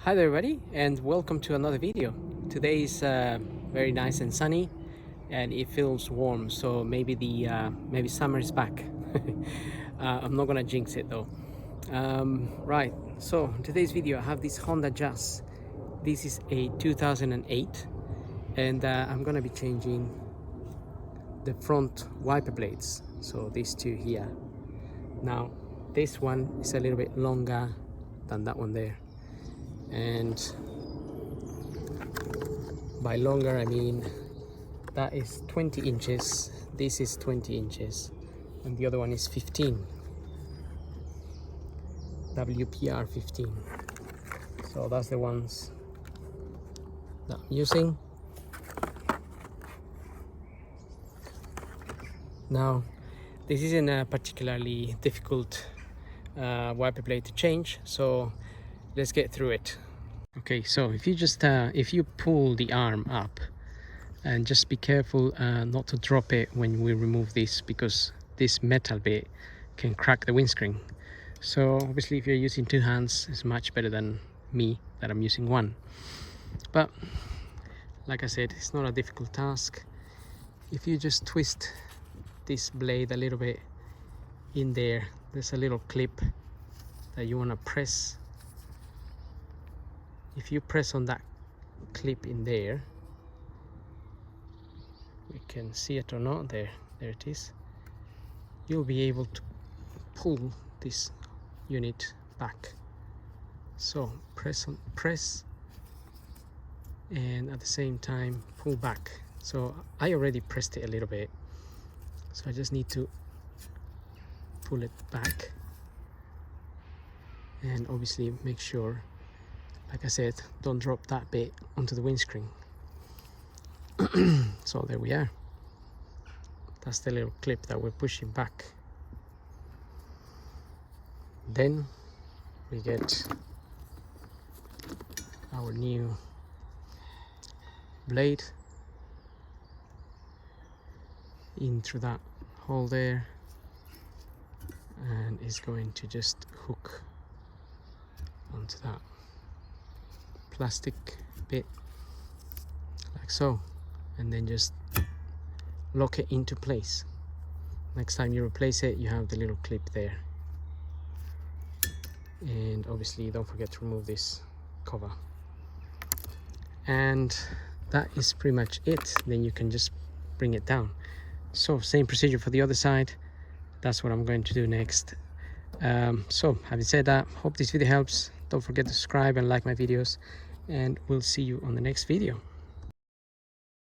Hi there everybody, and welcome to another video. Today is very nice and sunny and it feels warm, so maybe summer is back. I'm not gonna jinx it though. Right, so in today's video I have this Honda Jazz. This is a 2008, and I'm gonna be changing the front wiper blades, so these two here. Now this one is a little bit longer than that one there, and by longer I mean that is 20 inches, this is 20 inches, and the other one is 15, WPR 15. So that's the ones that I'm using. Now this isn't a particularly difficult wiper blade to change, so let's get through it. Okay, so if you pull the arm up, and just be careful not to drop it when we remove this, because this metal bit can crack the windscreen. So obviously if you're using two hands, it's much better than me that I'm using one. But like I said, it's not a difficult task. If you just twist this blade a little bit in there, there's a little clip that you want to press. If you press on that clip in there, we can see it or not, there it is, you'll be able to pull this unit back. So press and at the same time pull back. So I already pressed it a little bit, so I just need to pull it back, and obviously make sure, like I said, don't drop that bit onto the windscreen. So there we are, that's the little clip that we're pushing back. Then we get our new blade in through that hole there, and it's going to just hook onto that plastic bit like so, and then just lock it into place. Next time you replace it, you have the little clip there. And obviously don't forget to remove this cover, and that is pretty much it. Then you can just bring it down. So same procedure for the other side. That's what I'm going to do next. So having said that, hope this video helps. Don't forget to subscribe and like my videos, and we'll see you on the next video.